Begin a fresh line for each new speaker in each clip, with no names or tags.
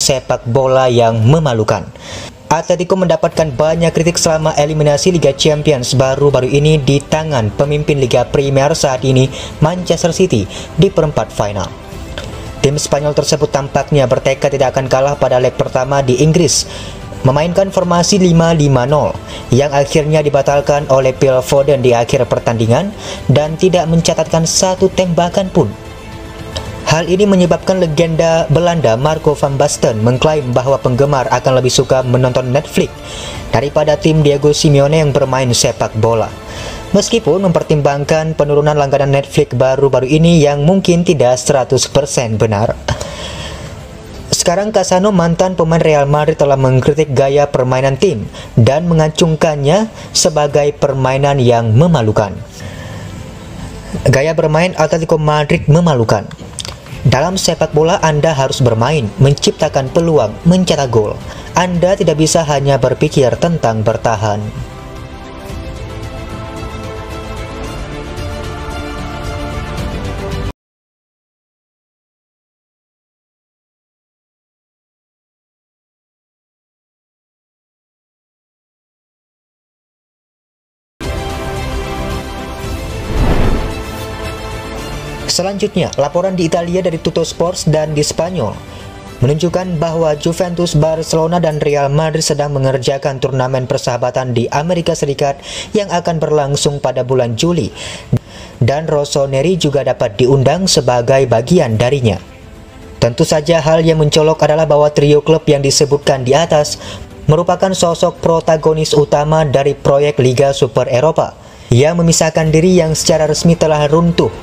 sepak bola yang memalukan. Atletico mendapatkan banyak kritik selama eliminasi Liga Champions baru-baru ini di tangan pemimpin Liga Premier saat ini, Manchester City, di perempat final. Tim Spanyol tersebut tampaknya bertekad tidak akan kalah pada leg pertama di Inggris, memainkan formasi 5-5-0 yang akhirnya dibatalkan oleh Phil Foden di akhir pertandingan dan tidak mencatatkan satu tembakan pun. Hal ini menyebabkan legenda Belanda Marco van Basten mengklaim bahwa penggemar akan lebih suka menonton Netflix daripada tim Diego Simeone yang bermain sepak bola. Meskipun mempertimbangkan penurunan langganan Netflix baru-baru ini yang mungkin tidak 100% benar. Sekarang Cassano, mantan pemain Real Madrid, telah mengkritik gaya permainan tim dan mengacungkannya sebagai permainan yang memalukan. Gaya bermain Atletico Madrid memalukan. Dalam sepak bola Anda harus bermain, menciptakan peluang, mencetak gol. Anda tidak bisa hanya berpikir tentang bertahan. Selanjutnya, laporan di Italia dari Tuttosport dan di Spanyol menunjukkan bahwa Juventus, Barcelona, dan Real Madrid sedang mengerjakan turnamen persahabatan di Amerika Serikat yang akan berlangsung pada bulan Juli, dan Rossoneri juga dapat diundang sebagai bagian darinya. Tentu saja hal yang mencolok adalah bahwa trio klub yang disebutkan di atas merupakan sosok protagonis utama dari proyek Liga Super Eropa yang memisahkan diri yang secara resmi telah runtuh.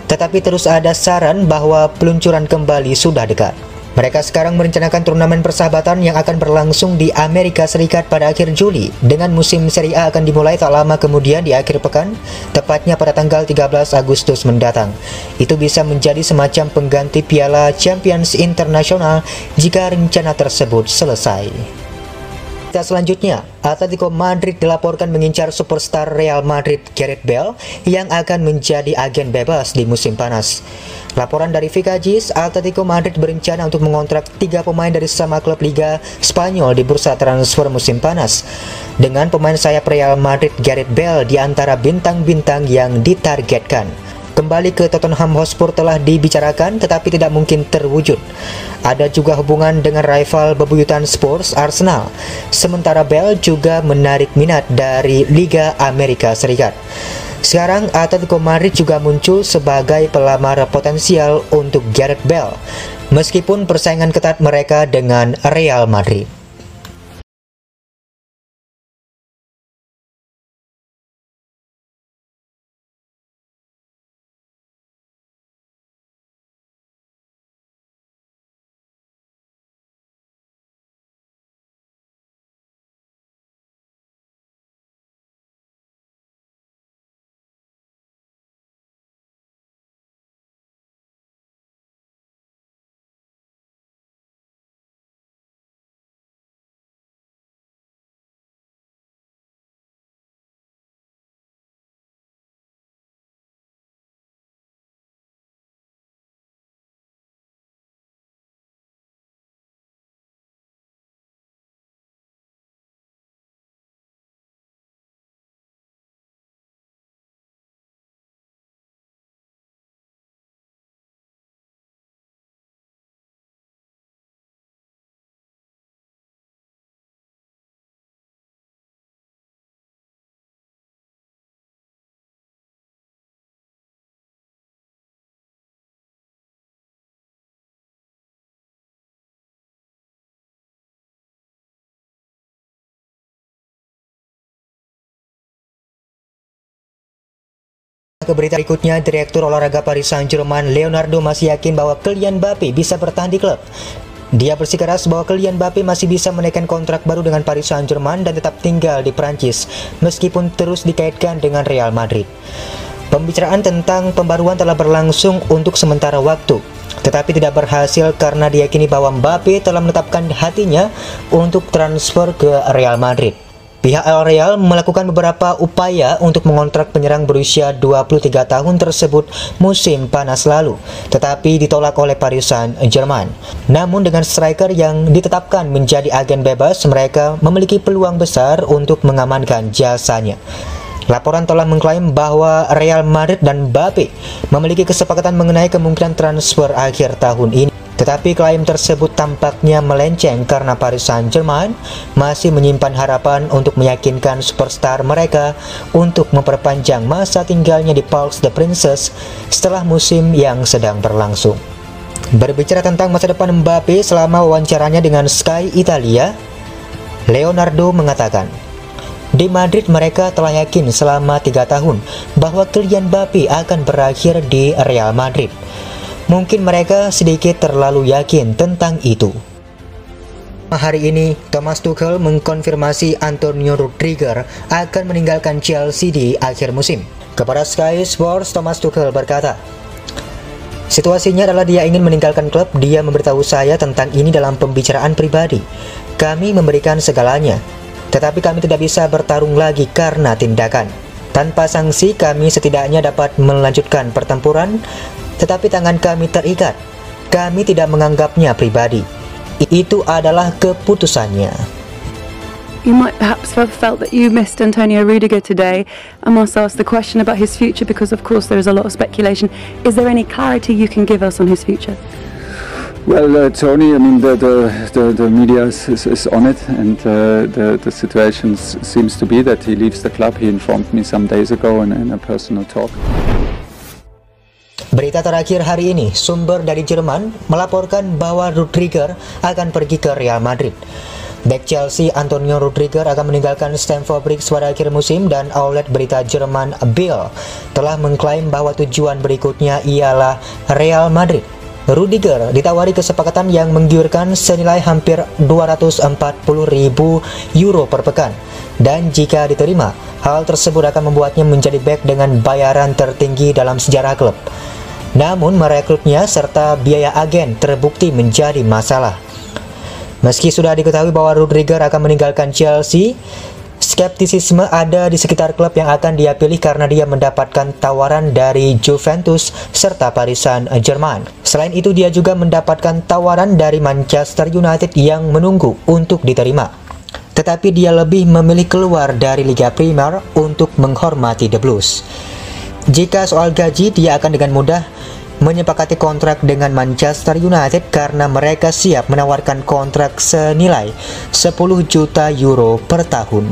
Tetapi terus ada saran bahwa peluncuran kembali sudah dekat. Mereka sekarang merencanakan turnamen persahabatan yang akan berlangsung di Amerika Serikat pada akhir Juli, dengan musim Serie A akan dimulai tak lama kemudian di akhir pekan, tepatnya pada tanggal 13 Agustus mendatang. Itu bisa menjadi semacam pengganti Piala Champions Internasional jika rencana tersebut selesai. Selanjutnya, Atletico Madrid dilaporkan mengincar superstar Real Madrid Gareth Bale yang akan menjadi agen bebas di musim panas. Laporan dari Vikagis, Atletico Madrid berencana untuk mengontrak 3 pemain dari sesama klub Liga Spanyol di bursa transfer musim panas, dengan pemain sayap Real Madrid Gareth Bale di antara bintang-bintang yang ditargetkan. Kembali ke Tottenham Hotspur telah dibicarakan tetapi tidak mungkin terwujud. Ada juga hubungan dengan rival bebuyutan Spurs, Arsenal. Sementara Bale juga menarik minat dari Liga Amerika Serikat. Sekarang Atletico Madrid juga muncul sebagai pelamar potensial untuk Gareth Bale, meskipun persaingan ketat mereka dengan Real Madrid. Ke berita berikutnya, Direktur Olahraga Paris Saint-Germain Leonardo masih yakin bahwa Kylian Mbappé bisa bertahan di klub. Dia bersikeras bahwa Kylian Mbappé masih bisa menaikkan kontrak baru dengan Paris Saint-Germain dan tetap tinggal di Prancis, meskipun terus dikaitkan dengan Real Madrid. Pembicaraan tentang pembaruan telah berlangsung untuk sementara waktu, tetapi tidak berhasil karena diyakini bahwa Mbappé telah menetapkan hatinya untuk transfer ke Real Madrid. Pihak Real melakukan beberapa upaya untuk mengontrak penyerang berusia 23 tahun tersebut musim panas lalu, tetapi ditolak oleh Paris Saint-Germain. Namun dengan striker yang ditetapkan menjadi agen bebas, mereka memiliki peluang besar untuk mengamankan jasanya. Laporan telah mengklaim bahwa Real Madrid dan Mbappe memiliki kesepakatan mengenai kemungkinan transfer akhir tahun ini. Tetapi klaim tersebut tampaknya melenceng karena Paris Saint-Germain masih menyimpan harapan untuk meyakinkan superstar mereka untuk memperpanjang masa tinggalnya di Parc des Princes setelah musim yang sedang berlangsung. Berbicara tentang masa depan Mbappe selama wawancaranya dengan Sky Italia, Leonardo mengatakan, di Madrid mereka telah yakin selama 3 tahun bahwa Kylian Mbappe akan berakhir di Real Madrid. Mungkin mereka sedikit terlalu yakin tentang itu. Hari ini, Thomas Tuchel mengkonfirmasi Antonio Rudiger akan meninggalkan Chelsea di akhir musim. Kepada Sky Sports, Thomas Tuchel berkata, situasinya adalah dia ingin meninggalkan klub. Dia memberitahu saya tentang ini dalam pembicaraan pribadi. Kami memberikan segalanya, tetapi kami tidak bisa bertarung lagi karena tindakan. Tanpa sanksi, kami setidaknya dapat melanjutkan pertempuran, tetapi tangan kami terikat. Kami tidak menganggapnya pribadi. Itu adalah keputusannya.
You might perhaps have felt that you missed Antonio Rudiger today. I must ask the question about his future because of course there is a lot of speculation. Is there any clarity you can give us on his future?
Well, Tony, I mean, the media is on it, and the situation seems to be that he leaves the club. He informed me some days ago in a personal talk.
Berita terakhir hari ini, sumber dari Jerman melaporkan bahwa Rudiger akan pergi ke Real Madrid. Bek Chelsea Antonio Rudiger akan meninggalkan Stamford Bridge pada akhir musim, dan outlet berita Jerman Bild telah mengklaim bahwa tujuan berikutnya ialah Real Madrid. Rudiger ditawari kesepakatan yang menggiurkan senilai hampir 240.000 euro per pekan, dan jika diterima, hal tersebut akan membuatnya menjadi bek dengan bayaran tertinggi dalam sejarah klub. Namun merekrutnya serta biaya agen terbukti menjadi masalah. Meski sudah diketahui bahwa Rudiger akan meninggalkan Chelsea, skeptisisme ada di sekitar klub yang akan dia pilih karena dia mendapatkan tawaran dari Juventus serta Paris Saint-Germain. Selain itu, dia juga mendapatkan tawaran dari Manchester United yang menunggu untuk diterima. Tetapi dia lebih memilih keluar dari Liga Primer untuk menghormati The Blues. Jika soal gaji, dia akan dengan mudah menyepakati kontrak dengan Manchester United karena mereka siap menawarkan kontrak senilai 10 juta euro per tahun.